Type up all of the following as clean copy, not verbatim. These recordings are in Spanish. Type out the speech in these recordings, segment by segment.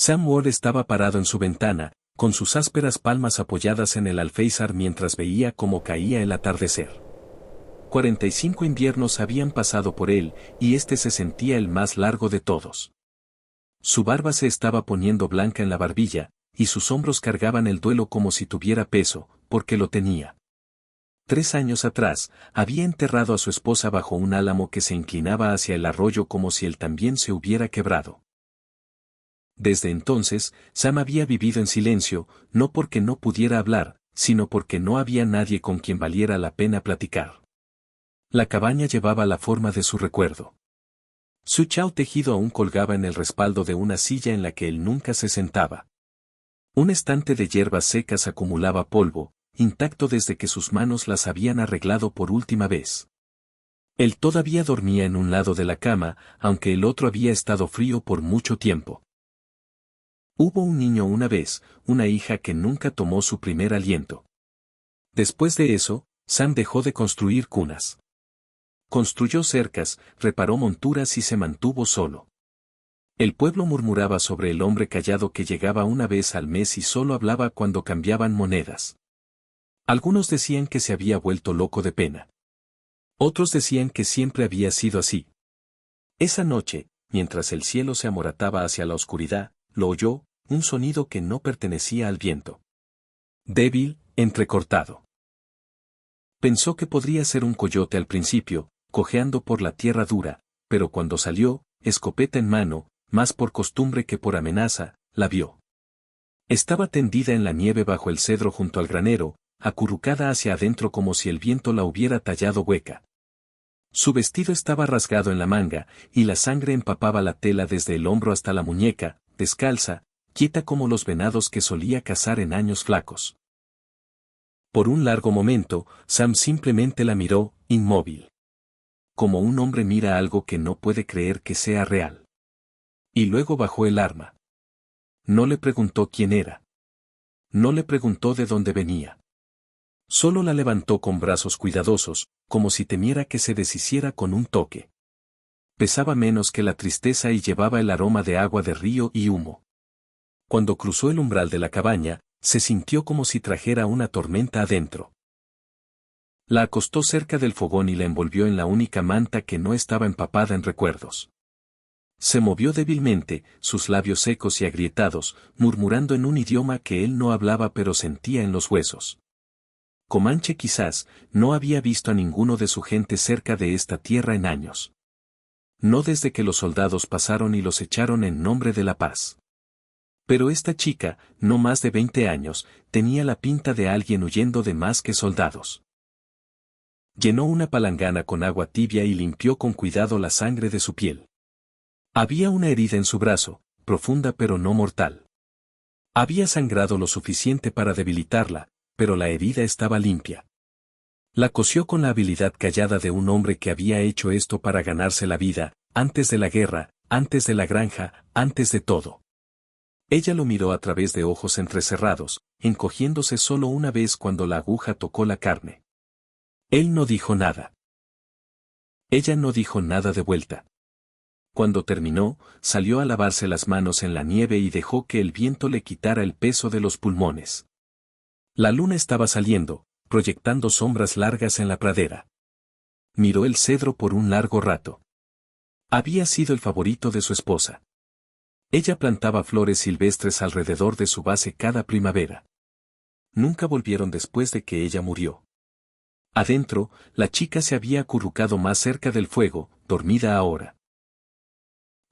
Sam Ward estaba parado en su ventana, con sus ásperas palmas apoyadas en el alféizar mientras veía cómo caía el atardecer. 45 inviernos habían pasado por él, y este se sentía el más largo de todos. Su barba se estaba poniendo blanca en la barbilla, y sus hombros cargaban el duelo como si tuviera peso, porque lo tenía. 3 años atrás, había enterrado a su esposa bajo un álamo que se inclinaba hacia el arroyo como si él también se hubiera quebrado. Desde entonces, Sam había vivido en silencio, no porque no pudiera hablar, sino porque no había nadie con quien valiera la pena platicar. La cabaña llevaba la forma de su recuerdo. Su chao tejido aún colgaba en el respaldo de una silla en la que él nunca se sentaba. Un estante de hierbas secas acumulaba polvo, intacto desde que sus manos las habían arreglado por última vez. Él todavía dormía en un lado de la cama, aunque el otro había estado frío por mucho tiempo. Hubo un niño una vez, una hija que nunca tomó su primer aliento. Después de eso, Sam dejó de construir cunas. Construyó cercas, reparó monturas y se mantuvo solo. El pueblo murmuraba sobre el hombre callado que llegaba una vez al mes y solo hablaba cuando cambiaban monedas. Algunos decían que se había vuelto loco de pena. Otros decían que siempre había sido así. Esa noche, mientras el cielo se amorataba hacia la oscuridad, lo oyó, un sonido que no pertenecía al viento. Débil, entrecortado. Pensó que podría ser un coyote al principio, cojeando por la tierra dura, pero cuando salió, escopeta en mano, más por costumbre que por amenaza, la vio. Estaba tendida en la nieve bajo el cedro junto al granero, acurrucada hacia adentro como si el viento la hubiera tallado hueca. Su vestido estaba rasgado en la manga, y la sangre empapaba la tela desde el hombro hasta la muñeca, descalza, quieta como los venados que solía cazar en años flacos. Por un largo momento, Sam simplemente la miró, inmóvil. Como un hombre mira algo que no puede creer que sea real. Y luego bajó el arma. No le preguntó quién era. No le preguntó de dónde venía. Solo la levantó con brazos cuidadosos, como si temiera que se deshiciera con un toque. Pesaba menos que la tristeza y llevaba el aroma de agua de río y humo. Cuando cruzó el umbral de la cabaña, se sintió como si trajera una tormenta adentro. La acostó cerca del fogón y la envolvió en la única manta que no estaba empapada en recuerdos. Se movió débilmente, sus labios secos y agrietados, murmurando en un idioma que él no hablaba pero sentía en los huesos. Comanche quizás, no había visto a ninguno de su gente cerca de esta tierra en años. No desde que los soldados pasaron y los echaron en nombre de la paz. Pero esta chica, no más de 20 años, tenía la pinta de alguien huyendo de más que soldados. Llenó una palangana con agua tibia y limpió con cuidado la sangre de su piel. Había una herida en su brazo, profunda pero no mortal. Había sangrado lo suficiente para debilitarla, pero la herida estaba limpia. La cosió con la habilidad callada de un hombre que había hecho esto para ganarse la vida, antes de la guerra, antes de la granja, antes de todo. Ella lo miró a través de ojos entrecerrados, encogiéndose solo una vez cuando la aguja tocó la carne. Él no dijo nada. Ella no dijo nada de vuelta. Cuando terminó, salió a lavarse las manos en la nieve y dejó que el viento le quitara el peso de los pulmones. La luna estaba saliendo, proyectando sombras largas en la pradera. Miró el cedro por un largo rato. Había sido el favorito de su esposa. Ella plantaba flores silvestres alrededor de su base cada primavera. Nunca volvieron después de que ella murió. Adentro, la chica se había acurrucado más cerca del fuego, dormida ahora.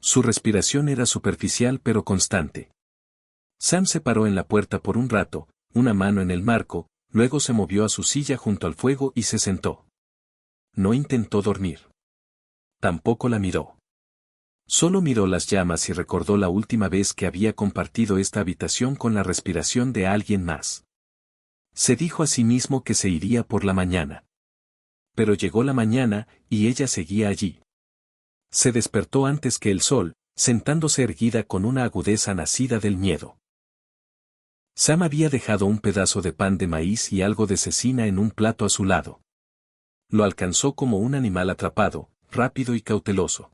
Su respiración era superficial pero constante. Sam se paró en la puerta por un rato, una mano en el marco, luego se movió a su silla junto al fuego y se sentó. No intentó dormir. Tampoco la miró. Solo miró las llamas y recordó la última vez que había compartido esta habitación con la respiración de alguien más. Se dijo a sí mismo que se iría por la mañana. Pero llegó la mañana, y ella seguía allí. Se despertó antes que el sol, sentándose erguida con una agudeza nacida del miedo. Sam había dejado un pedazo de pan de maíz y algo de cecina en un plato a su lado. Lo alcanzó como un animal atrapado, rápido y cauteloso.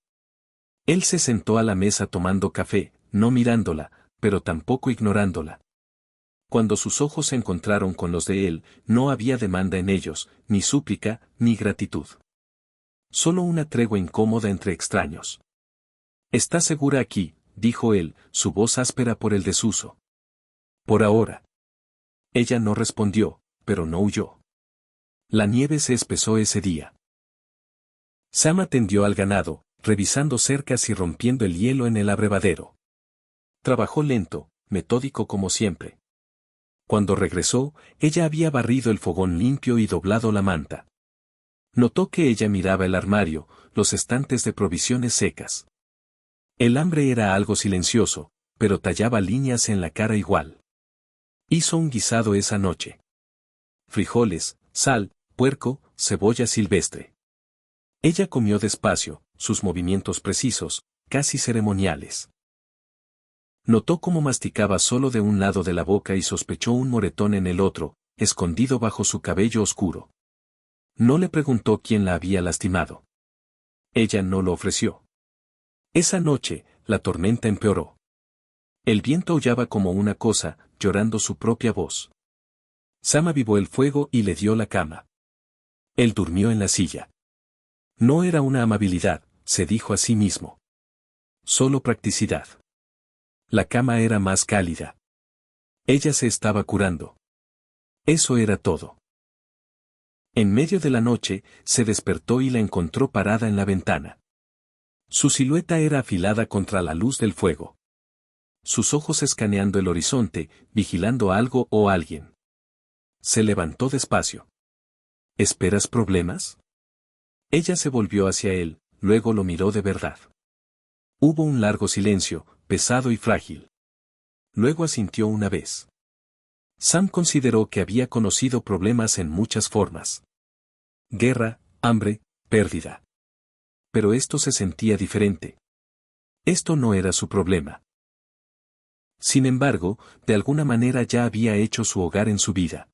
Él se sentó a la mesa tomando café, no mirándola, pero tampoco ignorándola. Cuando sus ojos se encontraron con los de él, no había demanda en ellos, ni súplica, ni gratitud. Solo una tregua incómoda entre extraños. «¿Estás segura aquí?», dijo él, su voz áspera por el desuso. «Por ahora». Ella no respondió, pero no huyó. La nieve se espesó ese día. Sam atendió al ganado, revisando cercas y rompiendo el hielo en el abrevadero. Trabajó lento, metódico como siempre. Cuando regresó, ella había barrido el fogón limpio y doblado la manta. Notó que ella miraba el armario, los estantes de provisiones secas. El hambre era algo silencioso, pero tallaba líneas en la cara igual. Hizo un guisado esa noche. Frijoles, sal, puerco, cebolla silvestre. Ella comió despacio, sus movimientos precisos, casi ceremoniales. Notó cómo masticaba solo de un lado de la boca y sospechó un moretón en el otro, escondido bajo su cabello oscuro. No le preguntó quién la había lastimado. Ella no lo ofreció. Esa noche, la tormenta empeoró. El viento aullaba como una cosa, llorando su propia voz. Sam avivó el fuego y le dio la cama. Él durmió en la silla. No era una amabilidad, se dijo a sí mismo. Solo practicidad. La cama era más cálida. Ella se estaba curando. Eso era todo. En medio de la noche, se despertó y la encontró parada en la ventana. Su silueta era afilada contra la luz del fuego. Sus ojos escaneando el horizonte, vigilando algo o alguien. Se levantó despacio. ¿Esperas problemas? Ella se volvió hacia él, luego lo miró de verdad. Hubo un largo silencio, pesado y frágil. Luego asintió una vez. Sam consideró que había conocido problemas en muchas formas. Guerra, hambre, pérdida. Pero esto se sentía diferente. Esto no era su problema. Sin embargo, de alguna manera ya había hecho su hogar en su vida.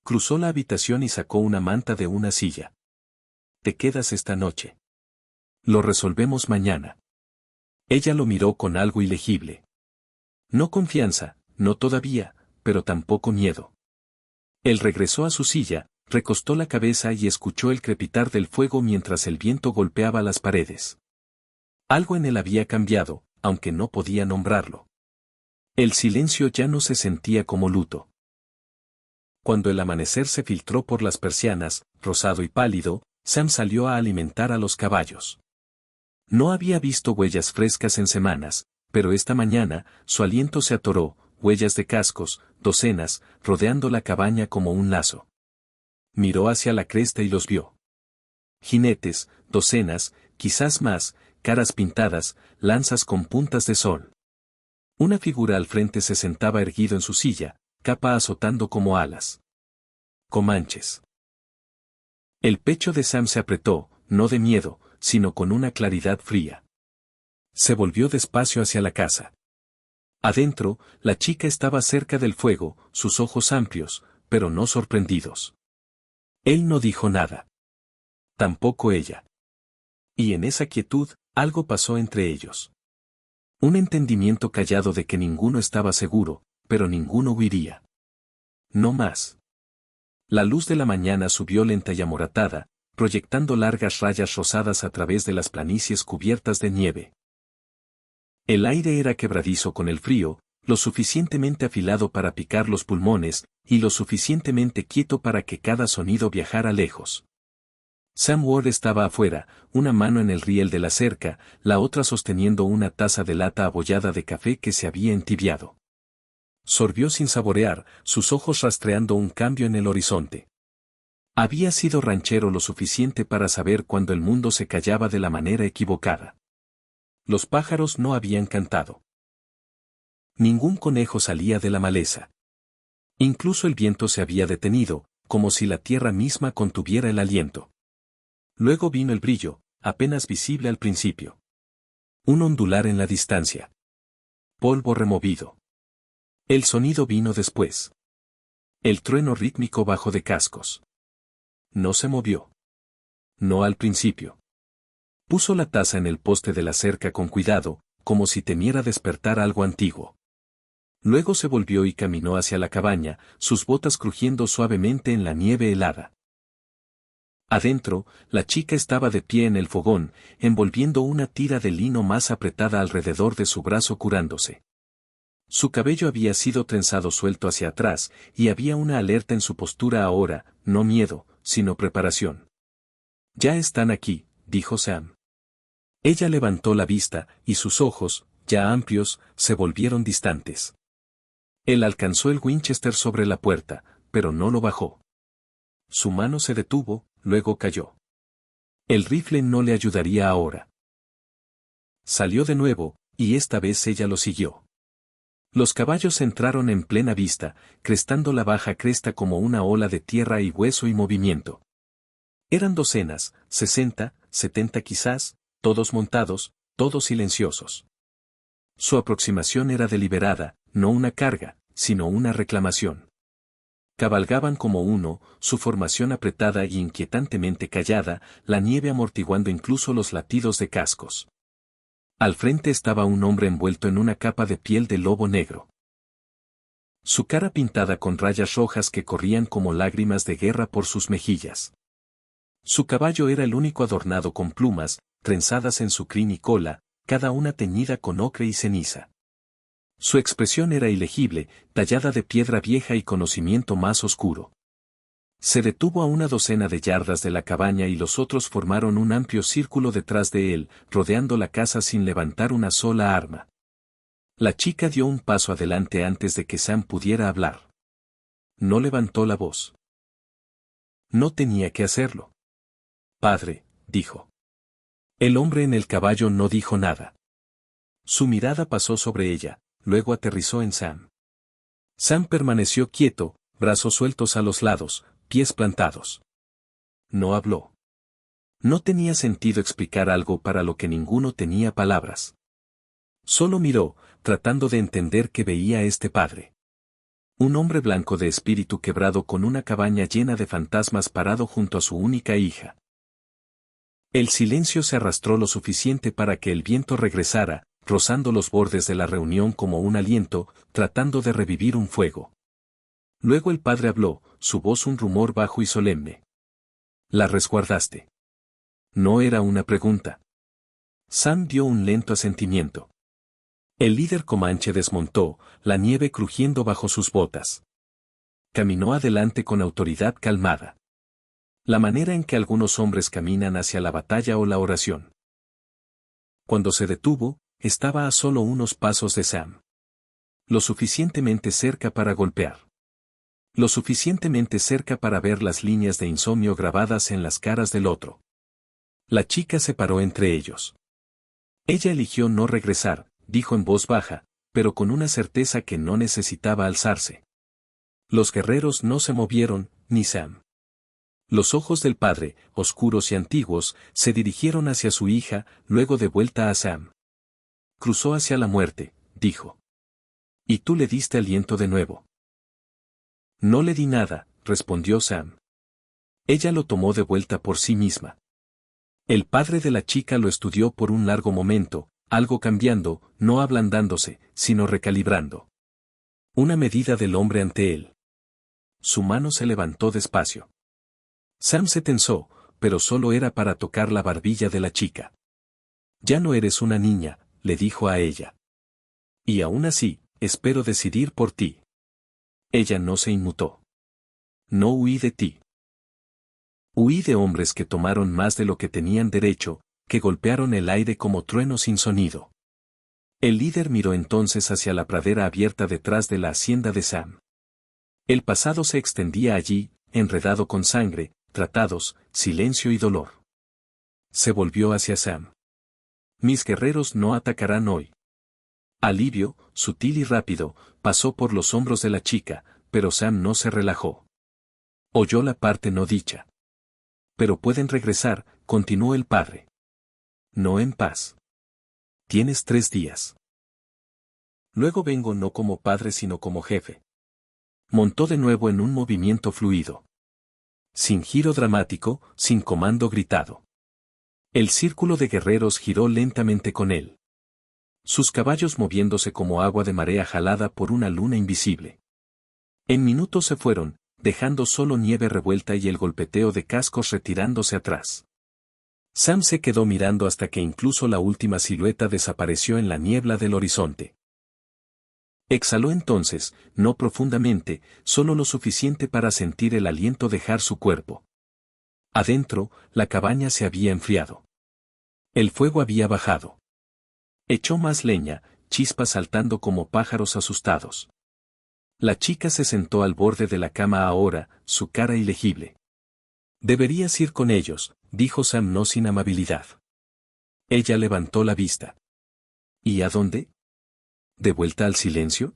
Cruzó la habitación y sacó una manta de una silla. «¿Te quedas esta noche? Lo resolvemos mañana». Ella lo miró con algo ilegible. No confianza, no todavía, pero tampoco miedo. Él regresó a su silla, recostó la cabeza y escuchó el crepitar del fuego mientras el viento golpeaba las paredes. Algo en él había cambiado, aunque no podía nombrarlo. El silencio ya no se sentía como luto. Cuando el amanecer se filtró por las persianas, rosado y pálido, Sam salió a alimentar a los caballos. No había visto huellas frescas en semanas, pero esta mañana, su aliento se atoró, huellas de cascos, docenas, rodeando la cabaña como un lazo. Miró hacia la cresta y los vio. Jinetes, docenas, quizás más, caras pintadas, lanzas con puntas de sol. Una figura al frente se sentaba erguido en su silla, capa azotando como alas. Comanches. El pecho de Sam se apretó, no de miedo, sino con una claridad fría. Se volvió despacio hacia la casa. Adentro, la chica estaba cerca del fuego, sus ojos amplios, pero no sorprendidos. Él no dijo nada. Tampoco ella. Y en esa quietud, algo pasó entre ellos. Un entendimiento callado de que ninguno estaba seguro, pero ninguno huiría. No más. La luz de la mañana subió lenta y amoratada, proyectando largas rayas rosadas a través de las planicies cubiertas de nieve. El aire era quebradizo con el frío, lo suficientemente afilado para picar los pulmones, y lo suficientemente quieto para que cada sonido viajara lejos. Sam Ward estaba afuera, una mano en el riel de la cerca, la otra sosteniendo una taza de lata abollada de café que se había entibiado. Sorbió sin saborear, sus ojos rastreando un cambio en el horizonte. Había sido ranchero lo suficiente para saber cuando el mundo se callaba de la manera equivocada. Los pájaros no habían cantado. Ningún conejo salía de la maleza. Incluso el viento se había detenido, como si la tierra misma contuviera el aliento. Luego vino el brillo, apenas visible al principio. Un ondular en la distancia. Polvo removido. El sonido vino después. El trueno rítmico bajo de cascos. No se movió. No al principio. Puso la taza en el poste de la cerca con cuidado, como si temiera despertar algo antiguo. Luego se volvió y caminó hacia la cabaña, sus botas crujiendo suavemente en la nieve helada. Adentro, la chica estaba de pie en el fogón, envolviendo una tira de lino más apretada alrededor de su brazo curándose. Su cabello había sido trenzado suelto hacia atrás, y había una alerta en su postura ahora, no miedo, sino preparación. «Ya están aquí», dijo Sam. Ella levantó la vista, y sus ojos, ya amplios, se volvieron distantes. Él alcanzó el Winchester sobre la puerta, pero no lo bajó. Su mano se detuvo, luego cayó. El rifle no le ayudaría ahora. Salió de nuevo, y esta vez ella lo siguió. Los caballos entraron en plena vista, crestando la baja cresta como una ola de tierra y hueso y movimiento. Eran docenas, 60, 70 quizás, todos montados, todos silenciosos. Su aproximación era deliberada, no una carga, sino una reclamación. Cabalgaban como uno, su formación apretada y inquietantemente callada, la nieve amortiguando incluso los latidos de cascos. Al frente estaba un hombre envuelto en una capa de piel de lobo negro. Su cara pintada con rayas rojas que corrían como lágrimas de guerra por sus mejillas. Su caballo era el único adornado con plumas, trenzadas en su crin y cola, cada una teñida con ocre y ceniza. Su expresión era ilegible, tallada de piedra vieja y conocimiento más oscuro. Se detuvo a una docena de yardas de la cabaña y los otros formaron un amplio círculo detrás de él, rodeando la casa sin levantar una sola arma. La chica dio un paso adelante antes de que Sam pudiera hablar. No levantó la voz. No tenía que hacerlo. «Padre», dijo. El hombre en el caballo no dijo nada. Su mirada pasó sobre ella, luego aterrizó en Sam. Sam permaneció quieto, brazos sueltos a los lados, pies plantados. No habló. No tenía sentido explicar algo para lo que ninguno tenía palabras. Solo miró, tratando de entender qué veía este padre. Un hombre blanco de espíritu quebrado con una cabaña llena de fantasmas parado junto a su única hija. El silencio se arrastró lo suficiente para que el viento regresara, rozando los bordes de la reunión como un aliento, tratando de revivir un fuego. Luego el padre habló, su voz un rumor bajo y solemne. «La resguardaste». No era una pregunta. Sam dio un lento asentimiento. El líder comanche desmontó, la nieve crujiendo bajo sus botas. Caminó adelante con autoridad calmada. La manera en que algunos hombres caminan hacia la batalla o la oración. Cuando se detuvo, estaba a solo unos pasos de Sam. Lo suficientemente cerca para golpear. Lo suficientemente cerca para ver las líneas de insomnio grabadas en las caras del otro. La chica se paró entre ellos. Ella eligió no regresar, dijo en voz baja, pero con una certeza que no necesitaba alzarse. Los guerreros no se movieron, ni Sam. Los ojos del padre, oscuros y antiguos, se dirigieron hacia su hija, luego de vuelta a Sam. Cruzó hacia la muerte, dijo. Y tú le diste aliento de nuevo. No le di nada, respondió Sam. Ella lo tomó de vuelta por sí misma. El padre de la chica lo estudió por un largo momento, algo cambiando, no ablandándose, sino recalibrando. Una medida del hombre ante él. Su mano se levantó despacio. Sam se tensó, pero solo era para tocar la barbilla de la chica. «Ya no eres una niña», le dijo a ella. «Y aún así, espero decidir por ti». Ella no se inmutó. «No huí de ti. Huí de hombres que tomaron más de lo que tenían derecho, que golpearon el aire como trueno sin sonido». El líder miró entonces hacia la pradera abierta detrás de la hacienda de Sam. El pasado se extendía allí, enredado con sangre, tratados, silencio y dolor. Se volvió hacia Sam. «Mis guerreros no atacarán hoy». Alivio, sutil y rápido, pasó por los hombros de la chica, pero Sam no se relajó. Oyó la parte no dicha. «Pero pueden regresar», continuó el padre. «No en paz. Tienes 3 días. Luego vengo no como padre sino como jefe». Montó de nuevo en un movimiento fluido. Sin giro dramático, sin comando gritado. El círculo de guerreros giró lentamente con él. sus caballos moviéndose como agua de marea jalada por una luna invisible. En minutos se fueron, dejando solo nieve revuelta y el golpeteo de cascos retirándose atrás. Sam se quedó mirando hasta que incluso la última silueta desapareció en la niebla del horizonte. Exhaló entonces, no profundamente, solo lo suficiente para sentir el aliento dejar su cuerpo. Adentro, la cabaña se había enfriado. El fuego había bajado. Echó más leña, chispas saltando como pájaros asustados. La chica se sentó al borde de la cama ahora, su cara ilegible. Deberías ir con ellos, dijo Sam no sin amabilidad. Ella levantó la vista. ¿Y a dónde? ¿De vuelta al silencio?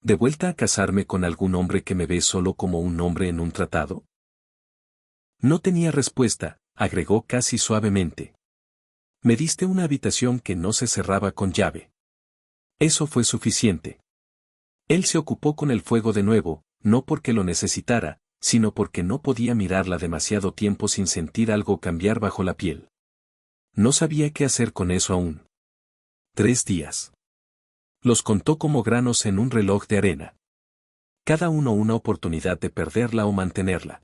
¿De vuelta a casarme con algún hombre que me ve solo como un hombre en un tratado? No tenía respuesta, agregó casi suavemente. Me diste una habitación que no se cerraba con llave. Eso fue suficiente. Él se ocupó con el fuego de nuevo, no porque lo necesitara, sino porque no podía mirarla demasiado tiempo sin sentir algo cambiar bajo la piel. No sabía qué hacer con eso aún. 3 días. Los contó como granos en un reloj de arena. Cada uno una oportunidad de perderla o mantenerla.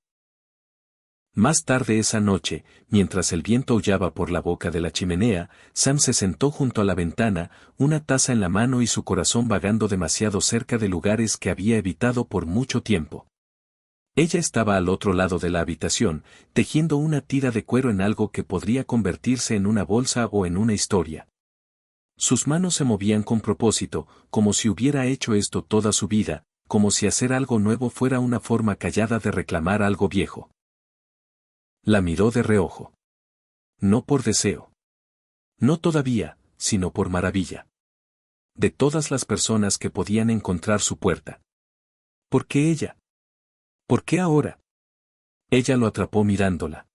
Más tarde esa noche, mientras el viento aullaba por la boca de la chimenea, Sam se sentó junto a la ventana, una taza en la mano y su corazón vagando demasiado cerca de lugares que había evitado por mucho tiempo. Ella estaba al otro lado de la habitación, tejiendo una tira de cuero en algo que podría convertirse en una bolsa o en una historia. Sus manos se movían con propósito, como si hubiera hecho esto toda su vida, como si hacer algo nuevo fuera una forma callada de reclamar algo viejo. La miró de reojo. No por deseo. No todavía, sino por maravilla. De todas las personas que podían encontrar su puerta. ¿Por qué ella? ¿Por qué ahora? Ella lo atrapó mirándola.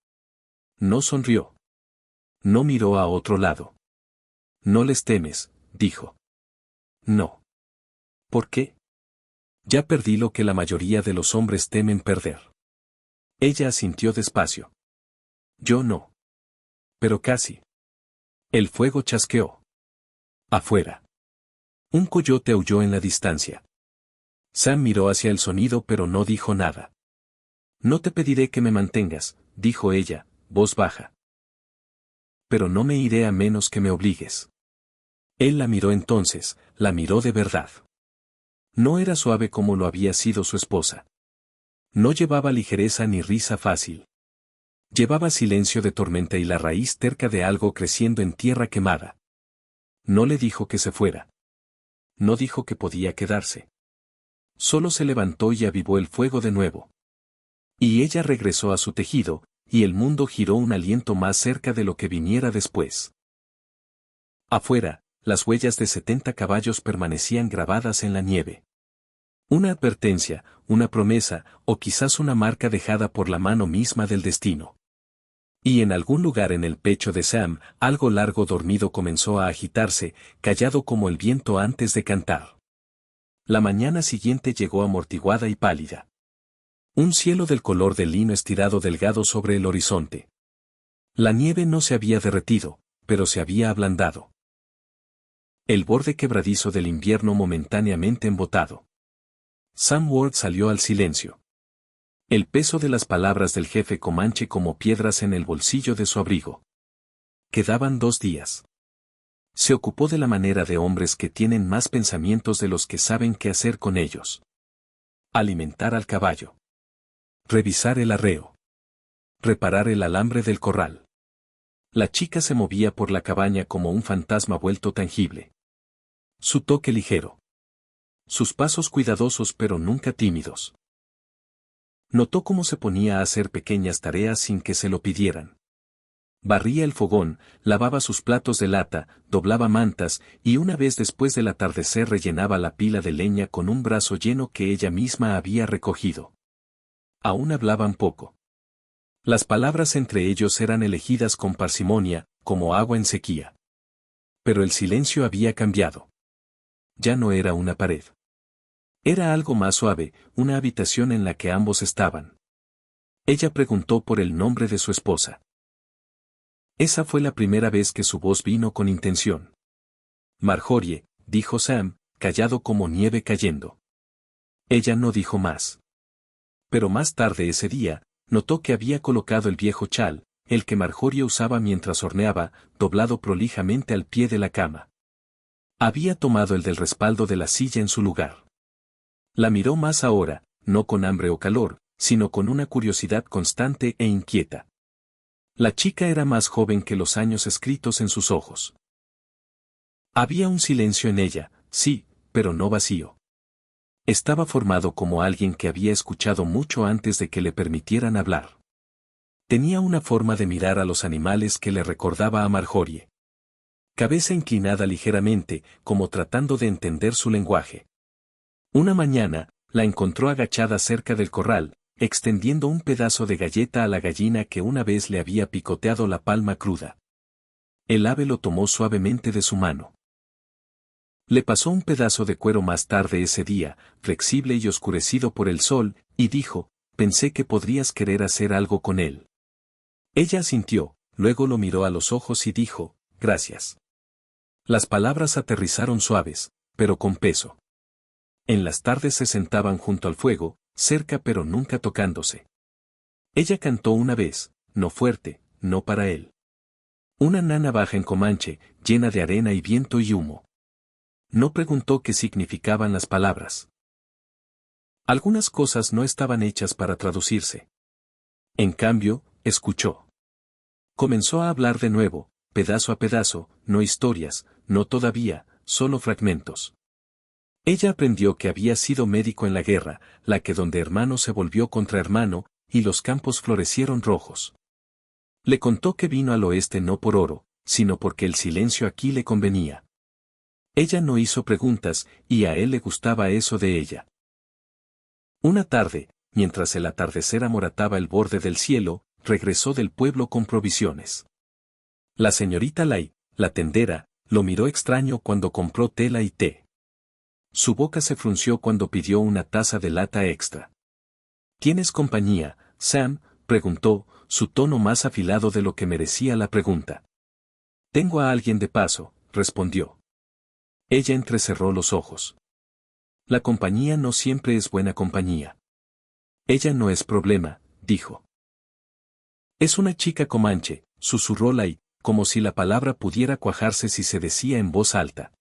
No sonrió. No miró a otro lado. No les temes, dijo. No. ¿Por qué? Ya perdí lo que la mayoría de los hombres temen perder. Ella asintió despacio. Yo no. Pero casi. El fuego chasqueó. Afuera. Un coyote aulló en la distancia. Sam miró hacia el sonido pero no dijo nada. No te pediré que me mantengas, dijo ella, voz baja. Pero no me iré a menos que me obligues. Él la miró entonces, la miró de verdad. No era suave como lo había sido su esposa. No llevaba ligereza ni risa fácil. Llevaba silencio de tormenta y la raíz terca de algo creciendo en tierra quemada. No le dijo que se fuera. No dijo que podía quedarse. Solo se levantó y avivó el fuego de nuevo. Y ella regresó a su tejido, y el mundo giró un aliento más cerca de lo que viniera después. Afuera, las huellas de 70 caballos permanecían grabadas en la nieve. Una advertencia, una promesa, o quizás una marca dejada por la mano misma del destino. Y en algún lugar en el pecho de Sam, algo largo dormido comenzó a agitarse, callado como el viento antes de cantar. La mañana siguiente llegó amortiguada y pálida. Un cielo del color del lino estirado delgado sobre el horizonte. La nieve no se había derretido, pero se había ablandado. El borde quebradizo del invierno momentáneamente embotado. Sam Ward salió al silencio. El peso de las palabras del jefe Comanche como piedras en el bolsillo de su abrigo. Quedaban 2 días. Se ocupó de la manera de hombres que tienen más pensamientos de los que saben qué hacer con ellos. Alimentar al caballo. Revisar el arreo. Reparar el alambre del corral. La chica se movía por la cabaña como un fantasma vuelto tangible. Su toque ligero. Sus pasos cuidadosos pero nunca tímidos. Notó cómo se ponía a hacer pequeñas tareas sin que se lo pidieran. Barría el fogón, lavaba sus platos de lata, doblaba mantas, y una vez después del atardecer rellenaba la pila de leña con un brazo lleno que ella misma había recogido. Aún hablaban poco. Las palabras entre ellos eran elegidas con parsimonia, como agua en sequía. Pero el silencio había cambiado. Ya no era una pared. Era algo más suave, una habitación en la que ambos estaban. Ella preguntó por el nombre de su esposa. Esa fue la primera vez que su voz vino con intención. Marjorie, dijo Sam, callado como nieve cayendo. Ella no dijo más. Pero más tarde ese día, notó que había colocado el viejo chal, el que Marjorie usaba mientras horneaba, doblado prolijamente al pie de la cama. Había tomado el del respaldo de la silla en su lugar. La miró más ahora, no con hambre o calor, sino con una curiosidad constante e inquieta. La chica era más joven que los años escritos en sus ojos. Había un silencio en ella, sí, pero no vacío. Estaba formado como alguien que había escuchado mucho antes de que le permitieran hablar. Tenía una forma de mirar a los animales que le recordaba a Marjorie. Cabeza inclinada ligeramente, como tratando de entender su lenguaje. Una mañana, la encontró agachada cerca del corral, extendiendo un pedazo de galleta a la gallina que una vez le había picoteado la palma cruda. El ave lo tomó suavemente de su mano. Le pasó un pedazo de cuero más tarde ese día, flexible y oscurecido por el sol, y dijo, pensé que podrías querer hacer algo con él. Ella asintió, luego lo miró a los ojos y dijo, gracias. Las palabras aterrizaron suaves, pero con peso. En las tardes se sentaban junto al fuego, cerca pero nunca tocándose. Ella cantó una vez, no fuerte, no para él. Una nana baja en Comanche, llena de arena y viento y humo. No preguntó qué significaban las palabras. Algunas cosas no estaban hechas para traducirse. En cambio, escuchó. Comenzó a hablar de nuevo, pedazo a pedazo, no historias, no todavía, solo fragmentos. Ella aprendió que había sido médico en la guerra, la que donde hermano se volvió contra hermano, y los campos florecieron rojos. Le contó que vino al oeste no por oro, sino porque el silencio aquí le convenía. Ella no hizo preguntas, y a él le gustaba eso de ella. Una tarde, mientras el atardecer amorataba el borde del cielo, regresó del pueblo con provisiones. La señorita Lai, la tendera, lo miró extraño cuando compró tela y té. Su boca se frunció cuando pidió una taza de lata extra. ¿Tienes compañía, Sam?, preguntó, su tono más afilado de lo que merecía la pregunta. Tengo a alguien de paso, respondió. Ella entrecerró los ojos. La compañía no siempre es buena compañía. Ella no es problema, dijo. Es una chica comanche, susurró Lai, como si la palabra pudiera cuajarse si se decía en voz alta.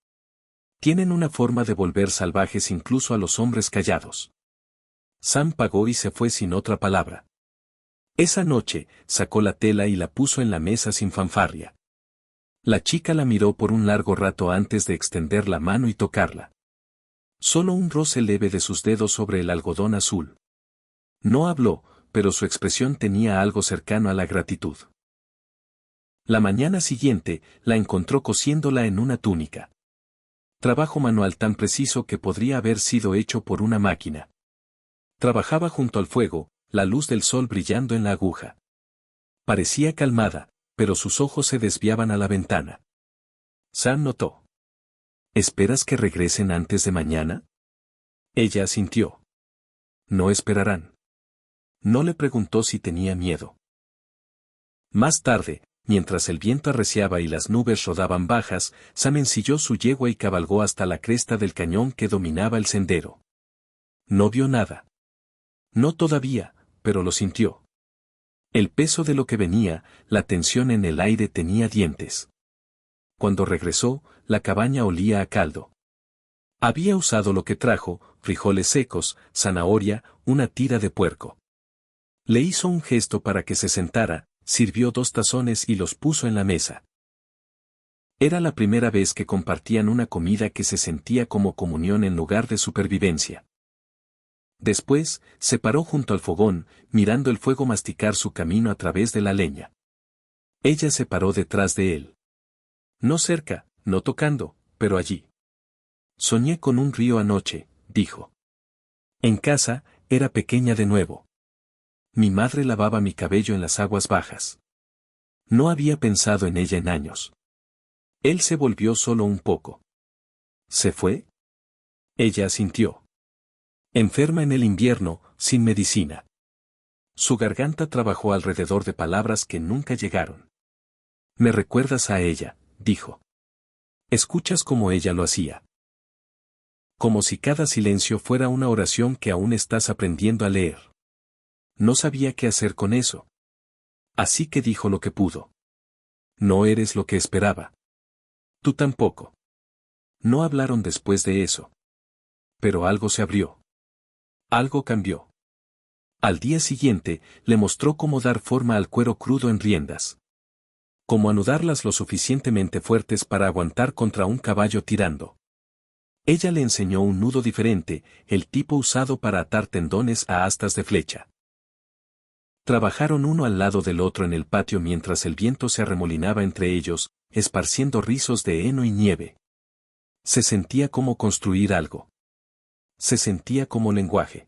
Tienen una forma de volver salvajes incluso a los hombres callados. Sam pagó y se fue sin otra palabra. Esa noche, sacó la tela y la puso en la mesa sin fanfarria. La chica la miró por un largo rato antes de extender la mano y tocarla. Solo un roce leve de sus dedos sobre el algodón azul. No habló, pero su expresión tenía algo cercano a la gratitud. La mañana siguiente, la encontró cosiéndola en una túnica. Trabajo manual tan preciso que podría haber sido hecho por una máquina. Trabajaba junto al fuego, la luz del sol brillando en la aguja. Parecía calmada, pero sus ojos se desviaban a la ventana. Sam notó. ¿Esperas que regresen antes de mañana? Ella asintió. No esperarán. No le preguntó si tenía miedo. Más tarde, mientras el viento arreciaba y las nubes rodaban bajas, Sam ensilló su yegua y cabalgó hasta la cresta del cañón que dominaba el sendero. No vio nada. No todavía, pero lo sintió. El peso de lo que venía, la tensión en el aire tenía dientes. Cuando regresó, la cabaña olía a caldo. Había usado lo que trajo, frijoles secos, zanahoria, una tira de puerco. Le hizo un gesto para que se sentara, sirvió 2 tazones y los puso en la mesa. Era la primera vez que compartían una comida que se sentía como comunión en lugar de supervivencia. Después, se paró junto al fogón, mirando el fuego masticar su camino a través de la leña. Ella se paró detrás de él. No cerca, no tocando, pero allí. Soñé con un río anoche, dijo. En casa, era pequeña de nuevo. Mi madre lavaba mi cabello en las aguas bajas. No había pensado en ella en años. Él se volvió solo un poco. ¿Se fue? Ella asintió. Enferma en el invierno, sin medicina. Su garganta trabajó alrededor de palabras que nunca llegaron. Me recuerdas a ella, dijo. Escuchas como ella lo hacía. Como si cada silencio fuera una oración que aún estás aprendiendo a leer. No sabía qué hacer con eso. Así que dijo lo que pudo. No eres lo que esperaba. Tú tampoco. No hablaron después de eso. Pero algo se abrió. Algo cambió. Al día siguiente, le mostró cómo dar forma al cuero crudo en riendas. Cómo anudarlas lo suficientemente fuertes para aguantar contra un caballo tirando. Ella le enseñó un nudo diferente, el tipo usado para atar tendones a astas de flecha. Trabajaron uno al lado del otro en el patio mientras el viento se arremolinaba entre ellos, esparciendo rizos de heno y nieve. Se sentía como construir algo. Se sentía como lenguaje.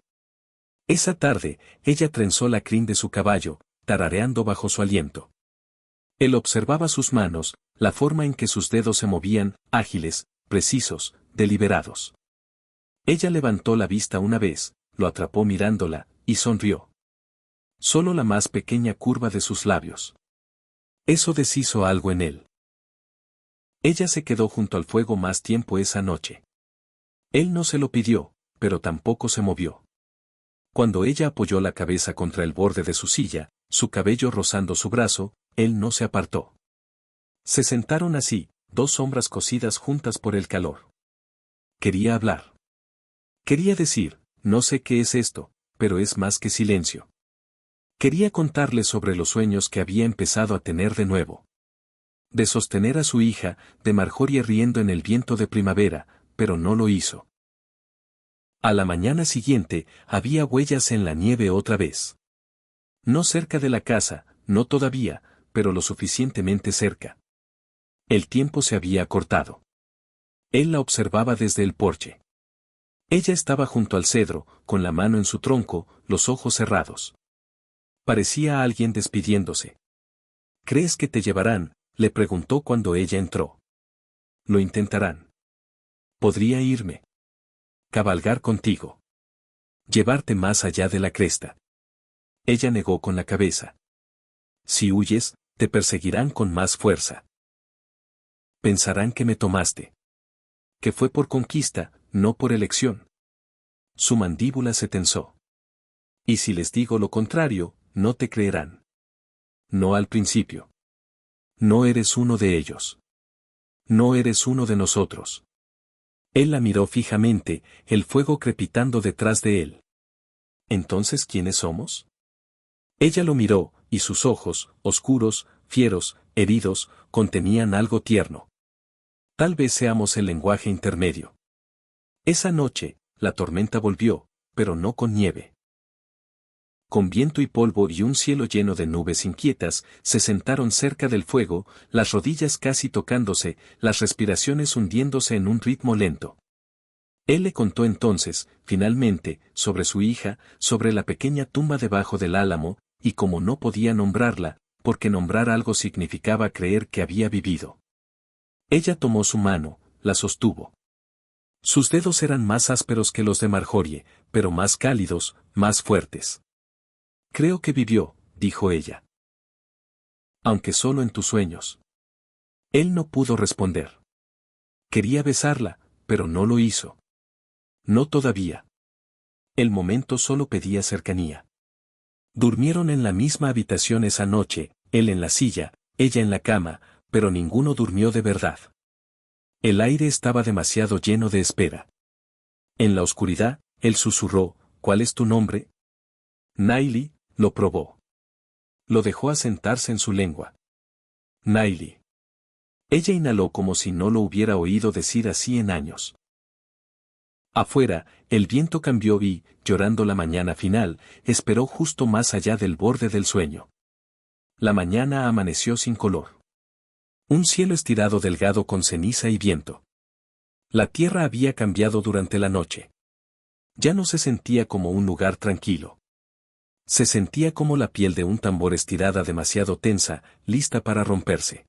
Esa tarde, ella trenzó la crin de su caballo, tarareando bajo su aliento. Él observaba sus manos, la forma en que sus dedos se movían, ágiles, precisos, deliberados. Ella levantó la vista una vez, lo atrapó mirándola, y sonrió. Solo la más pequeña curva de sus labios. Eso deshizo algo en él. Ella se quedó junto al fuego más tiempo esa noche. Él no se lo pidió, pero tampoco se movió. Cuando ella apoyó la cabeza contra el borde de su silla, su cabello rozando su brazo, él no se apartó. Se sentaron así, dos sombras cosidas juntas por el calor. Quería hablar. Quería decir, no sé qué es esto, pero es más que silencio. Quería contarle sobre los sueños que había empezado a tener de nuevo. De sostener a su hija, de Marjorie riendo en el viento de primavera, pero no lo hizo. A la mañana siguiente, había huellas en la nieve otra vez. No cerca de la casa, no todavía, pero lo suficientemente cerca. El tiempo se había acortado. Él la observaba desde el porche. Ella estaba junto al cedro, con la mano en su tronco, los ojos cerrados. Parecía alguien despidiéndose. ¿Crees que te llevarán?, le preguntó cuando ella entró. Lo intentarán. Podría irme. Cabalgar contigo. Llevarte más allá de la cresta. Ella negó con la cabeza. Si huyes, te perseguirán con más fuerza. Pensarán que me tomaste. Que fue por conquista, no por elección. Su mandíbula se tensó. Y si les digo lo contrario, no te creerán. No al principio. No eres uno de ellos. No eres uno de nosotros. Él la miró fijamente, el fuego crepitando detrás de él. ¿Entonces quiénes somos? Ella lo miró, y sus ojos, oscuros, fieros, heridos, contenían algo tierno. Tal vez seamos el lenguaje intermedio. Esa noche, la tormenta volvió, pero no con nieve. Con viento y polvo y un cielo lleno de nubes inquietas, se sentaron cerca del fuego, las rodillas casi tocándose, las respiraciones hundiéndose en un ritmo lento. Él le contó entonces, finalmente, sobre su hija, sobre la pequeña tumba debajo del álamo, y como no podía nombrarla, porque nombrar algo significaba creer que había vivido. Ella tomó su mano, la sostuvo. Sus dedos eran más ásperos que los de Marjorie, pero más cálidos, más fuertes. Creo que vivió, dijo ella. Aunque solo en tus sueños. Él no pudo responder. Quería besarla, pero no lo hizo. No todavía. El momento solo pedía cercanía. Durmieron en la misma habitación esa noche, él en la silla, ella en la cama, pero ninguno durmió de verdad. El aire estaba demasiado lleno de espera. En la oscuridad, él susurró, ¿cuál es tu nombre? Naili, lo probó. Lo dejó asentarse en su lengua. Naili. Ella inhaló como si no lo hubiera oído decir así en años. Afuera, el viento cambió y, llorando la mañana final, esperó justo más allá del borde del sueño. La mañana amaneció sin color. Un cielo estirado delgado con ceniza y viento. La tierra había cambiado durante la noche. Ya no se sentía como un lugar tranquilo. Se sentía como la piel de un tambor estirada demasiado tensa, lista para romperse.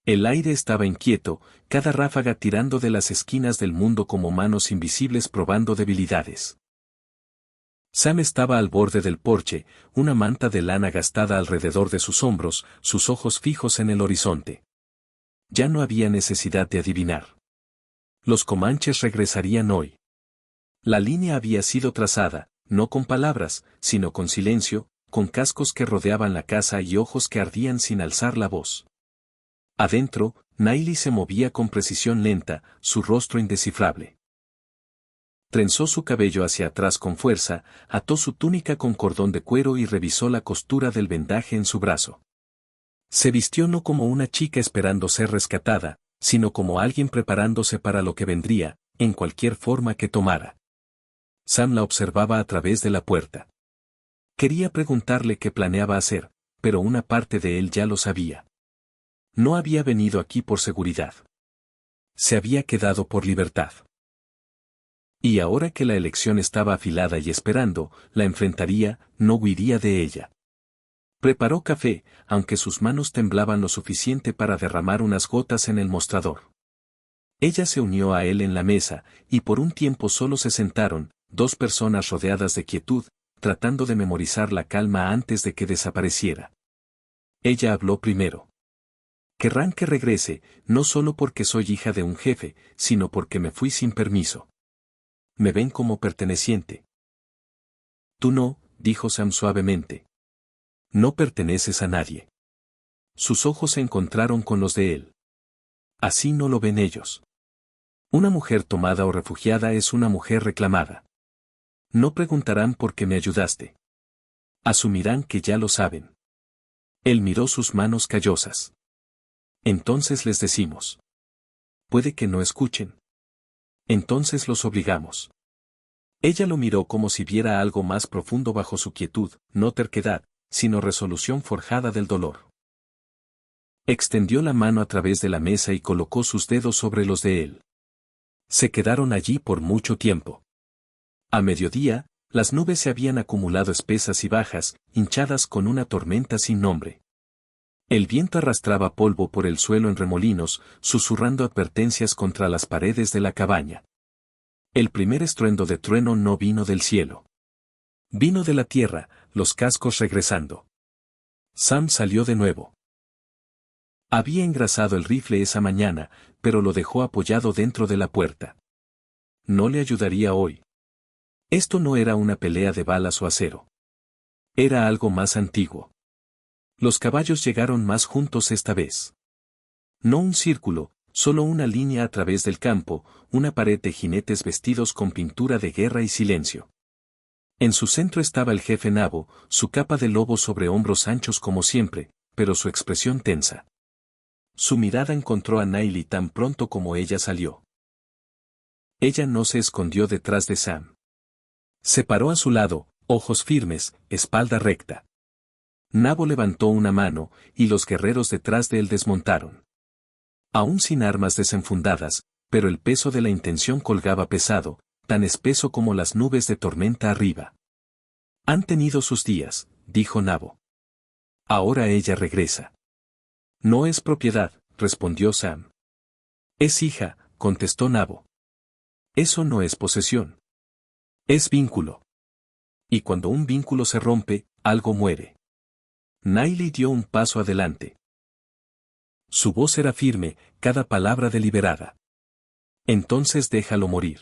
El aire estaba inquieto, cada ráfaga tirando de las esquinas del mundo como manos invisibles probando debilidades. Sam estaba al borde del porche, una manta de lana gastada alrededor de sus hombros, sus ojos fijos en el horizonte. Ya no había necesidad de adivinar. Los comanches regresarían hoy. La línea había sido trazada, no con palabras, sino con silencio, con cascos que rodeaban la casa y ojos que ardían sin alzar la voz. Adentro, Nailey se movía con precisión lenta, su rostro indescifrable. Trenzó su cabello hacia atrás con fuerza, ató su túnica con cordón de cuero y revisó la costura del vendaje en su brazo. Se vistió no como una chica esperando ser rescatada, sino como alguien preparándose para lo que vendría, en cualquier forma que tomara. Sam la observaba a través de la puerta. Quería preguntarle qué planeaba hacer, pero una parte de él ya lo sabía. No había venido aquí por seguridad. Se había quedado por libertad. Y ahora que la elección estaba afilada y esperando, la enfrentaría, no huiría de ella. Preparó café, aunque sus manos temblaban lo suficiente para derramar unas gotas en el mostrador. Ella se unió a él en la mesa, y por un tiempo solo se sentaron, dos personas rodeadas de quietud, tratando de memorizar la calma antes de que desapareciera. Ella habló primero. Querrán que regrese, no solo porque soy hija de un jefe, sino porque me fui sin permiso. Me ven como perteneciente. Tú no, dijo Sam suavemente. No perteneces a nadie. Sus ojos se encontraron con los de él. Así no lo ven ellos. Una mujer tomada o refugiada es una mujer reclamada. No preguntarán por qué me ayudaste. Asumirán que ya lo saben. Él miró sus manos callosas. Entonces les decimos. Puede que no escuchen. Entonces los obligamos. Ella lo miró como si viera algo más profundo bajo su quietud, no terquedad, sino resolución forjada del dolor. Extendió la mano a través de la mesa y colocó sus dedos sobre los de él. Se quedaron allí por mucho tiempo. A mediodía, las nubes se habían acumulado espesas y bajas, hinchadas con una tormenta sin nombre. El viento arrastraba polvo por el suelo en remolinos, susurrando advertencias contra las paredes de la cabaña. El primer estruendo de trueno no vino del cielo. Vino de la tierra, los cascos regresando. Sam salió de nuevo. Había engrasado el rifle esa mañana, pero lo dejó apoyado dentro de la puerta. No le ayudaría hoy. Esto no era una pelea de balas o acero. Era algo más antiguo. Los caballos llegaron más juntos esta vez. No un círculo, solo una línea a través del campo, una pared de jinetes vestidos con pintura de guerra y silencio. En su centro estaba el jefe Nabo, su capa de lobo sobre hombros anchos como siempre, pero su expresión tensa. Su mirada encontró a Nailey tan pronto como ella salió. Ella no se escondió detrás de Sam. Se paró a su lado, ojos firmes, espalda recta. Nabo levantó una mano, y los guerreros detrás de él desmontaron. Aún sin armas desenfundadas, pero el peso de la intención colgaba pesado, tan espeso como las nubes de tormenta arriba. Han tenido sus días, dijo Nabo. Ahora ella regresa. No es propiedad, respondió Sam. Es hija, contestó Nabo. Eso no es posesión. Es vínculo. Y cuando un vínculo se rompe, algo muere. Nailey dio un paso adelante. Su voz era firme, cada palabra deliberada. Entonces déjalo morir.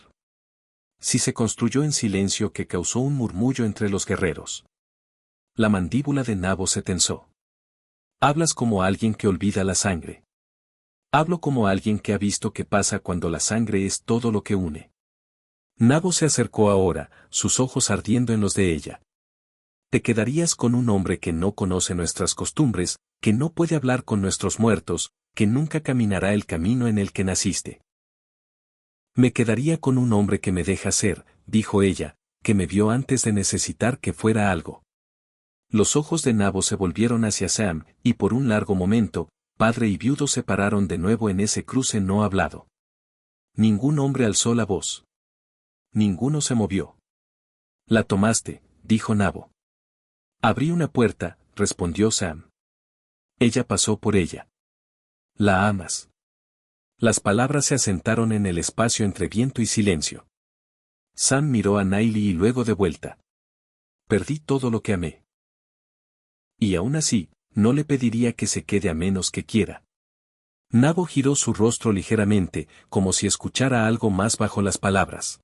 Si se construyó en silencio que causó un murmullo entre los guerreros. La mandíbula de Nabo se tensó. Hablas como alguien que olvida la sangre. Hablo como alguien que ha visto qué pasa cuando la sangre es todo lo que une. Nabo se acercó ahora, sus ojos ardiendo en los de ella. Te quedarías con un hombre que no conoce nuestras costumbres, que no puede hablar con nuestros muertos, que nunca caminará el camino en el que naciste. Me quedaría con un hombre que me deja ser, dijo ella, que me vio antes de necesitar que fuera algo. Los ojos de Nabo se volvieron hacia Sam, y por un largo momento, padre y viudo se pararon de nuevo en ese cruce no hablado. Ningún hombre alzó la voz. Ninguno se movió. La tomaste, dijo Nabo. Abrí una puerta, respondió Sam. Ella pasó por ella. La amas. Las palabras se asentaron en el espacio entre viento y silencio. Sam miró a Nailey y luego de vuelta. Perdí todo lo que amé. Y aún así, no le pediría que se quede a menos que quiera. Nabo giró su rostro ligeramente, como si escuchara algo más bajo las palabras.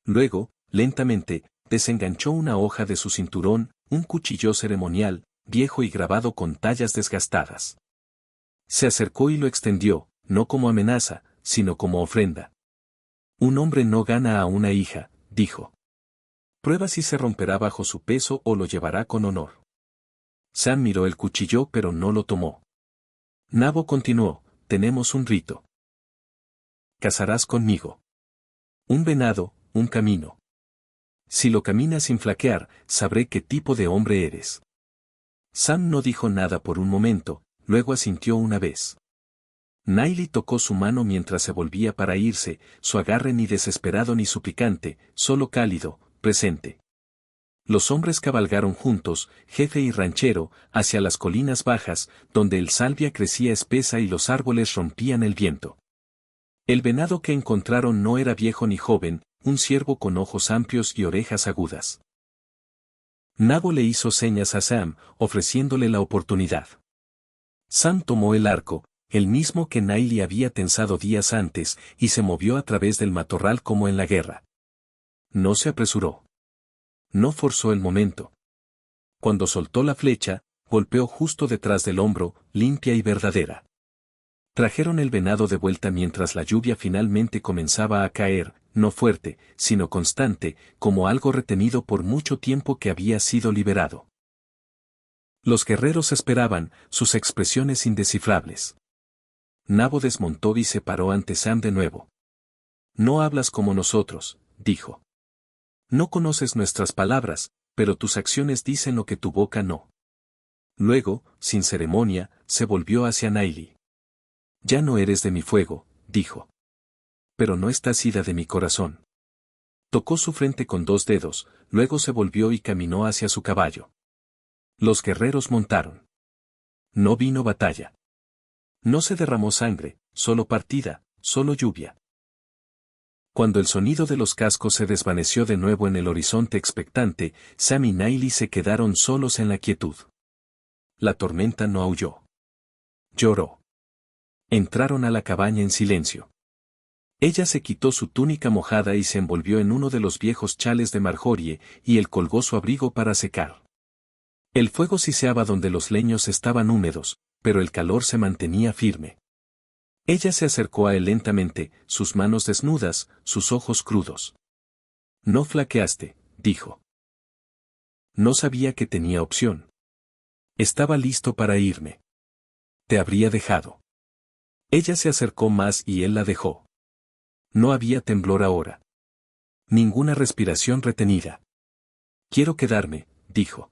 Luego, lentamente, desenganchó una hoja de su cinturón, un cuchillo ceremonial, viejo y grabado con tallas desgastadas. Se acercó y lo extendió, no como amenaza, sino como ofrenda. Un hombre no gana a una hija, dijo. Prueba si se romperá bajo su peso o lo llevará con honor. Sam miró el cuchillo pero no lo tomó. Nabo continuó, tenemos un rito. Casarás conmigo. Un venado, un camino. Si lo caminas sin flaquear, sabré qué tipo de hombre eres. Sam no dijo nada por un momento, luego asintió una vez. Naili tocó su mano mientras se volvía para irse, su agarre ni desesperado ni suplicante, solo cálido, presente. Los hombres cabalgaron juntos, jefe y ranchero, hacia las colinas bajas, donde el salvia crecía espesa y los árboles rompían el viento. El venado que encontraron no era viejo ni joven, un ciervo con ojos amplios y orejas agudas. Nabo le hizo señas a Sam, ofreciéndole la oportunidad. Sam tomó el arco, el mismo que Naili había tensado días antes, y se movió a través del matorral como en la guerra. No se apresuró. No forzó el momento. Cuando soltó la flecha, golpeó justo detrás del hombro, limpia y verdadera. Trajeron el venado de vuelta mientras la lluvia finalmente comenzaba a caer, no fuerte, sino constante, como algo retenido por mucho tiempo que había sido liberado. Los guerreros esperaban, sus expresiones indescifrables. Nabo desmontó y se paró ante Sam de nuevo. No hablas como nosotros, dijo. No conoces nuestras palabras, pero tus acciones dicen lo que tu boca no. Luego, sin ceremonia, se volvió hacia Naili. Ya no eres de mi fuego, dijo. Pero no estás ida de mi corazón. Tocó su frente con 2 dedos, luego se volvió y caminó hacia su caballo. Los guerreros montaron. No vino batalla. No se derramó sangre, solo partida, solo lluvia. Cuando el sonido de los cascos se desvaneció de nuevo en el horizonte expectante, Sam y Naili se quedaron solos en la quietud. La tormenta no aulló. Lloró. Entraron a la cabaña en silencio. Ella se quitó su túnica mojada y se envolvió en uno de los viejos chales de Marjorie, y él colgó su abrigo para secar. El fuego siseaba donde los leños estaban húmedos, pero el calor se mantenía firme. Ella se acercó a él lentamente, sus manos desnudas, sus ojos crudos. No flaqueaste, dijo. No sabía que tenía opción. Estaba listo para irme. Te habría dejado. Ella se acercó más y él la dejó. No había temblor ahora. Ninguna respiración retenida. Quiero quedarme, dijo.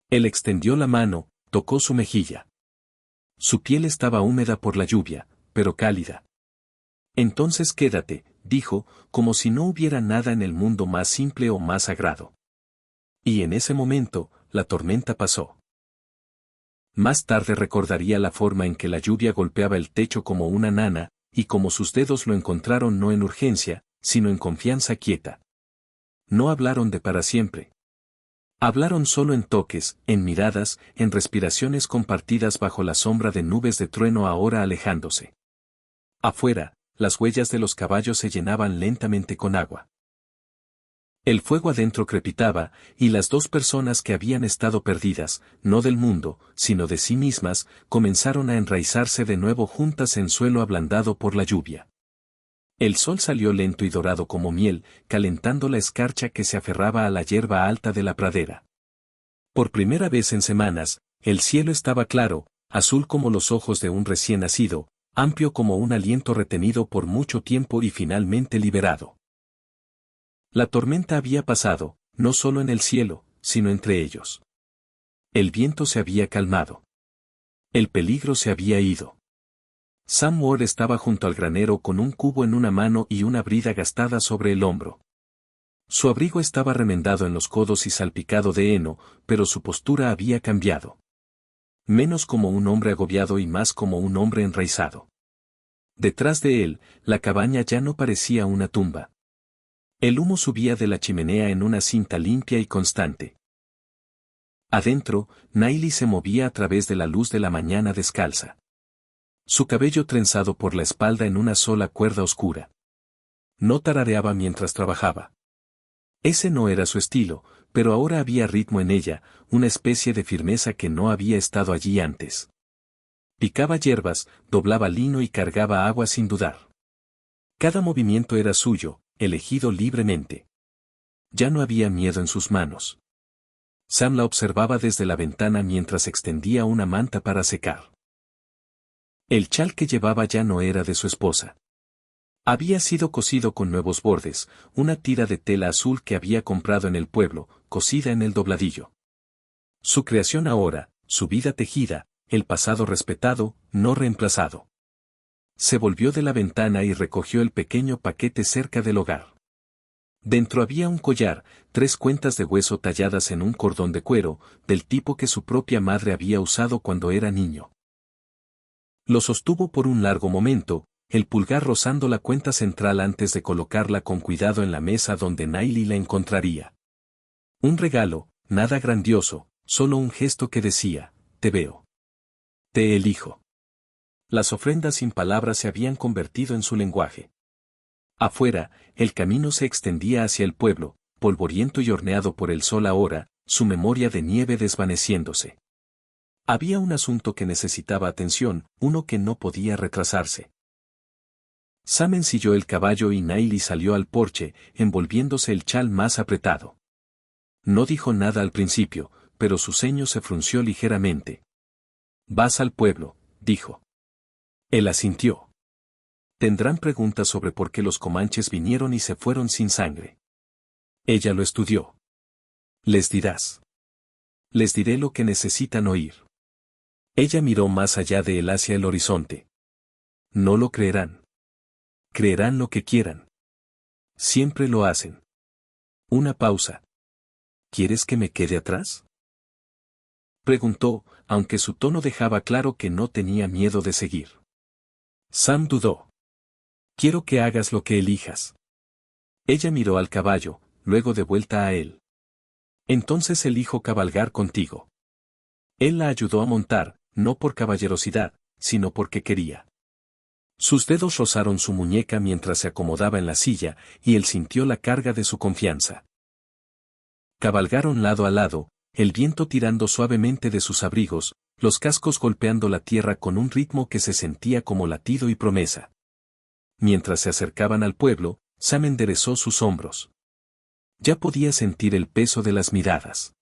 Él extendió la mano, tocó su mejilla. Su piel estaba húmeda por la lluvia, pero cálida. Entonces quédate, dijo, como si no hubiera nada en el mundo más simple o más sagrado. Y en ese momento, la tormenta pasó. Más tarde recordaría la forma en que la lluvia golpeaba el techo como una nana, y como sus dedos lo encontraron no en urgencia, sino en confianza quieta. No hablaron de para siempre. Hablaron solo en toques, en miradas, en respiraciones compartidas bajo la sombra de nubes de trueno ahora alejándose. Afuera, las huellas de los caballos se llenaban lentamente con agua. El fuego adentro crepitaba, y las 2 personas que habían estado perdidas, no del mundo, sino de sí mismas, comenzaron a enraizarse de nuevo juntas en suelo ablandado por la lluvia. El sol salió lento y dorado como miel, calentando la escarcha que se aferraba a la hierba alta de la pradera. Por primera vez en semanas, el cielo estaba claro, azul como los ojos de un recién nacido, amplio como un aliento retenido por mucho tiempo y finalmente liberado. La tormenta había pasado, no solo en el cielo, sino entre ellos. El viento se había calmado. El peligro se había ido. Sam Ward estaba junto al granero con un cubo en una mano y una brida gastada sobre el hombro. Su abrigo estaba remendado en los codos y salpicado de heno, pero su postura había cambiado. Menos como un hombre agobiado y más como un hombre enraizado. Detrás de él, la cabaña ya no parecía una tumba. El humo subía de la chimenea en una cinta limpia y constante. Adentro, Naili se movía a través de la luz de la mañana descalza. Su cabello trenzado por la espalda en una sola cuerda oscura. No tarareaba mientras trabajaba. Ese no era su estilo, pero ahora había ritmo en ella, una especie de firmeza que no había estado allí antes. Picaba hierbas, doblaba lino y cargaba agua sin dudar. Cada movimiento era suyo, elegido libremente. Ya no había miedo en sus manos. Sam la observaba desde la ventana mientras extendía una manta para secar. El chal que llevaba ya no era de su esposa. Había sido cosido con nuevos bordes, una tira de tela azul que había comprado en el pueblo, cosida en el dobladillo. Su creación ahora, su vida tejida, el pasado respetado, no reemplazado. Se volvió de la ventana y recogió el pequeño paquete cerca del hogar. Dentro había un collar, 3 cuentas de hueso talladas en un cordón de cuero, del tipo que su propia madre había usado cuando era niño. Lo sostuvo por un largo momento, el pulgar rozando la cuenta central antes de colocarla con cuidado en la mesa donde Nailey la encontraría. Un regalo, nada grandioso, solo un gesto que decía, te veo. Te elijo. Las ofrendas sin palabras se habían convertido en su lenguaje. Afuera, el camino se extendía hacia el pueblo, polvoriento y horneado por el sol ahora, su memoria de nieve desvaneciéndose. Había un asunto que necesitaba atención, uno que no podía retrasarse. Sam ensilló el caballo y Nailey salió al porche, envolviéndose el chal más apretado. No dijo nada al principio, pero su ceño se frunció ligeramente. «Vas al pueblo», dijo. Él asintió. «Tendrán preguntas sobre por qué los comanches vinieron y se fueron sin sangre». Ella lo estudió. «Les dirás. Les diré lo que necesitan oír». Ella miró más allá de él hacia el horizonte. «No lo creerán. Creerán lo que quieran. Siempre lo hacen». Una pausa. «¿Quieres que me quede atrás?», preguntó, aunque su tono dejaba claro que no tenía miedo de seguir. Sam dudó. «Quiero que hagas lo que elijas». Ella miró al caballo, luego de vuelta a él. «Entonces elijo cabalgar contigo». Él la ayudó a montar, no por caballerosidad, sino porque quería. Sus dedos rozaron su muñeca mientras se acomodaba en la silla, y él sintió la carga de su confianza. Cabalgaron lado a lado, el viento tirando suavemente de sus abrigos, los cascos golpeando la tierra con un ritmo que se sentía como latido y promesa. Mientras se acercaban al pueblo, Sam enderezó sus hombros. Ya podía sentir el peso de las miradas.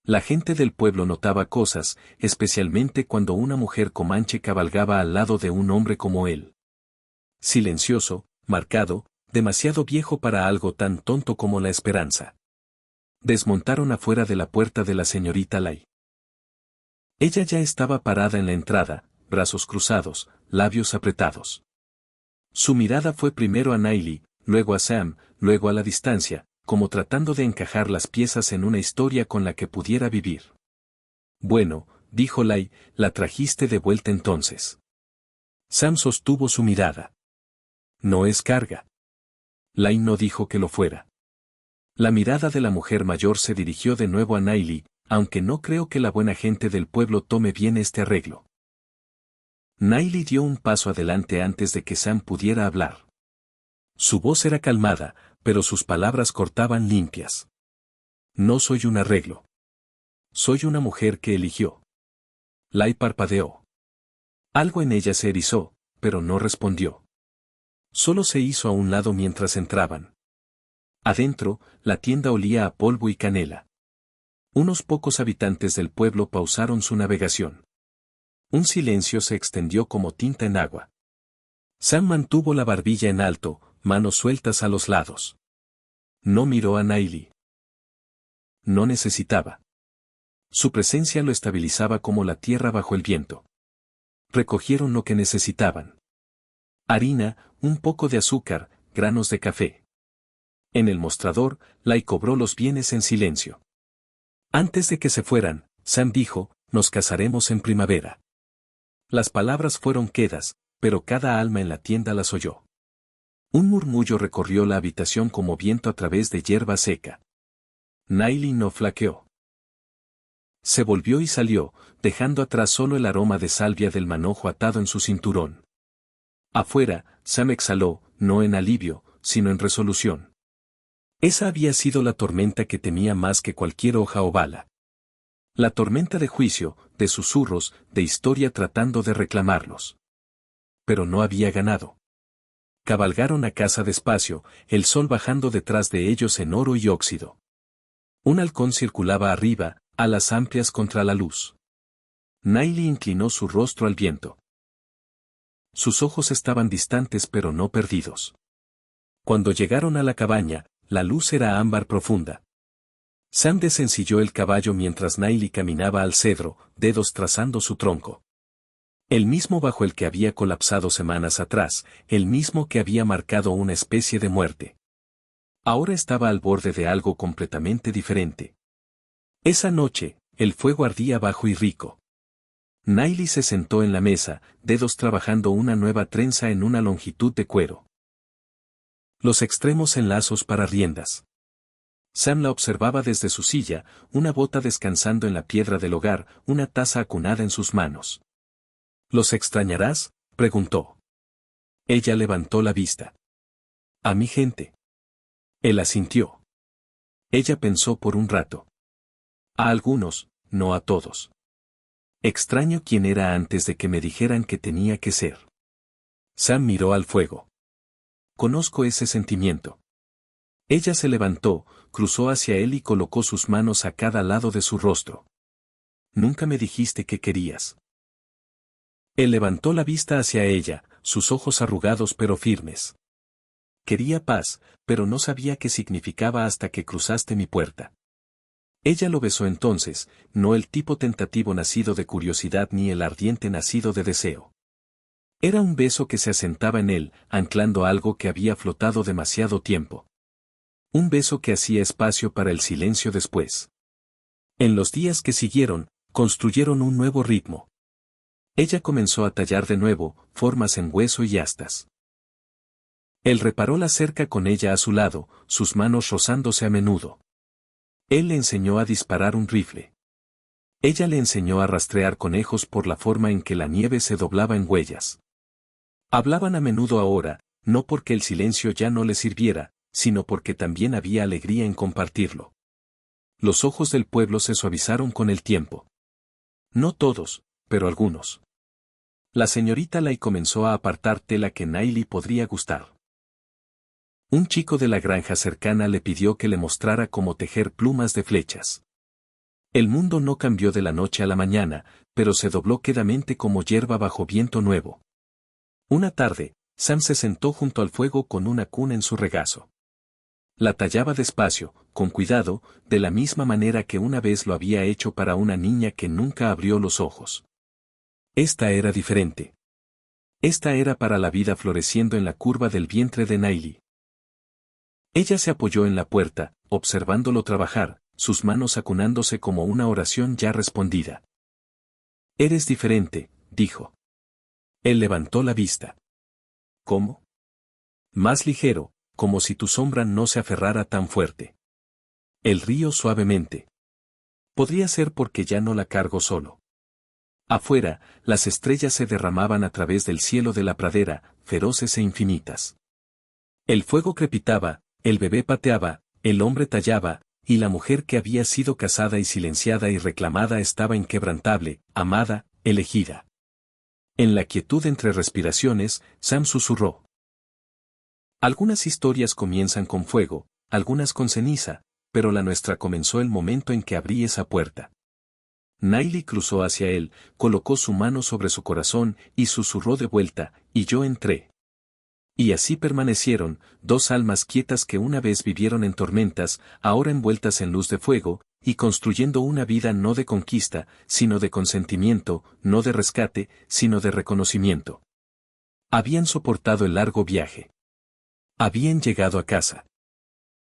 La gente del pueblo notaba cosas, especialmente cuando una mujer comanche cabalgaba al lado de un hombre como él. Silencioso, marcado, demasiado viejo para algo tan tonto como la esperanza. Desmontaron afuera de la puerta de la señorita Lai. Ella ya estaba parada en la entrada, brazos cruzados, labios apretados. Su mirada fue primero a Nailey, luego a Sam, luego a la distancia, como tratando de encajar las piezas en una historia con la que pudiera vivir. «Bueno», dijo Lai, «la trajiste de vuelta entonces». Sam sostuvo su mirada. «No es carga». Lai no dijo que lo fuera. La mirada de la mujer mayor se dirigió de nuevo a Nailey, aunque no creo que la buena gente del pueblo tome bien este arreglo. Nailey dio un paso adelante antes de que Sam pudiera hablar. Su voz era calmada, pero sus palabras cortaban limpias. «No soy un arreglo. Soy una mujer que eligió». Lai parpadeó. Algo en ella se erizó, pero no respondió. Solo se hizo a un lado mientras entraban. Adentro, la tienda olía a polvo y canela. Unos pocos habitantes del pueblo pausaron su navegación. Un silencio se extendió como tinta en agua. Sam mantuvo la barbilla en alto, manos sueltas a los lados. No miró a Nailey. No necesitaba. Su presencia lo estabilizaba como la tierra bajo el viento. Recogieron lo que necesitaban. Harina, un poco de azúcar, granos de café. En el mostrador, Lai cobró los bienes en silencio. Antes de que se fueran, Sam dijo, «Nos casaremos en primavera». Las palabras fueron quedas, pero cada alma en la tienda las oyó. Un murmullo recorrió la habitación como viento a través de hierba seca. Nailey no flaqueó. Se volvió y salió, dejando atrás solo el aroma de salvia del manojo atado en su cinturón. Afuera, Sam exhaló, no en alivio, sino en resolución. Esa había sido la tormenta que temía más que cualquier hoja o bala. La tormenta de juicio, de susurros, de historia tratando de reclamarlos. Pero no había ganado. Cabalgaron a casa despacio, el sol bajando detrás de ellos en oro y óxido. Un halcón circulaba arriba, alas amplias contra la luz. Nailey inclinó su rostro al viento. Sus ojos estaban distantes pero no perdidos. Cuando llegaron a la cabaña, la luz era ámbar profunda. Sam desencilló el caballo mientras Nailey caminaba al cedro, dedos trazando su tronco. El mismo bajo el que había colapsado semanas atrás, el mismo que había marcado una especie de muerte. Ahora estaba al borde de algo completamente diferente. Esa noche, el fuego ardía bajo y rico. Nailey se sentó en la mesa, dedos trabajando una nueva trenza en una longitud de cuero. Los extremos en lazos para riendas. Sam la observaba desde su silla, una bota descansando en la piedra del hogar, una taza acunada en sus manos. ¿Los extrañarás?, preguntó. Ella levantó la vista. A mi gente. Él asintió. Ella pensó por un rato. A algunos, no a todos. Extraño quién era antes de que me dijeran que tenía que ser. Sam miró al fuego. Conozco ese sentimiento. Ella se levantó, cruzó hacia él y colocó sus manos a cada lado de su rostro. Nunca me dijiste qué querías. Él levantó la vista hacia ella, sus ojos arrugados pero firmes. Quería paz, pero no sabía qué significaba hasta que cruzaste mi puerta. Ella lo besó entonces, no el tipo tentativo nacido de curiosidad ni el ardiente nacido de deseo. Era un beso que se asentaba en él, anclando algo que había flotado demasiado tiempo. Un beso que hacía espacio para el silencio después. En los días que siguieron, construyeron un nuevo ritmo. Ella comenzó a tallar de nuevo, formas en hueso y astas. Él reparó la cerca con ella a su lado, sus manos rozándose a menudo. Él le enseñó a disparar un rifle. Ella le enseñó a rastrear conejos por la forma en que la nieve se doblaba en huellas. Hablaban a menudo ahora, no porque el silencio ya no le sirviera, sino porque también había alegría en compartirlo. Los ojos del pueblo se suavizaron con el tiempo. No todos, pero algunos. La señorita Lai comenzó a apartar tela que Nailey podría gustar. Un chico de la granja cercana le pidió que le mostrara cómo tejer plumas de flechas. El mundo no cambió de la noche a la mañana, pero se dobló quedamente como hierba bajo viento nuevo. Una tarde, Sam se sentó junto al fuego con una cuna en su regazo. La tallaba despacio, con cuidado, de la misma manera que una vez lo había hecho para una niña que nunca abrió los ojos. Esta era diferente. Esta era para la vida floreciendo en la curva del vientre de Nailey. Ella se apoyó en la puerta, observándolo trabajar, sus manos acunándose como una oración ya respondida. Eres diferente, dijo. Él levantó la vista. ¿Cómo? Más ligero, como si tu sombra no se aferrara tan fuerte. Él rió suavemente. Podría ser porque ya no la cargo solo. Afuera, las estrellas se derramaban a través del cielo de la pradera, feroces e infinitas. El fuego crepitaba, el bebé pateaba, el hombre tallaba, y la mujer que había sido casada y silenciada y reclamada estaba inquebrantable, amada, elegida. En la quietud entre respiraciones, Sam susurró. Algunas historias comienzan con fuego, algunas con ceniza, pero la nuestra comenzó el momento en que abrí esa puerta. Nailey cruzó hacia él, colocó su mano sobre su corazón y susurró de vuelta, y yo entré. Y así permanecieron, dos almas quietas que una vez vivieron en tormentas, ahora envueltas en luz de fuego, y construyendo una vida no de conquista, sino de consentimiento, no de rescate, sino de reconocimiento. Habían soportado el largo viaje. Habían llegado a casa.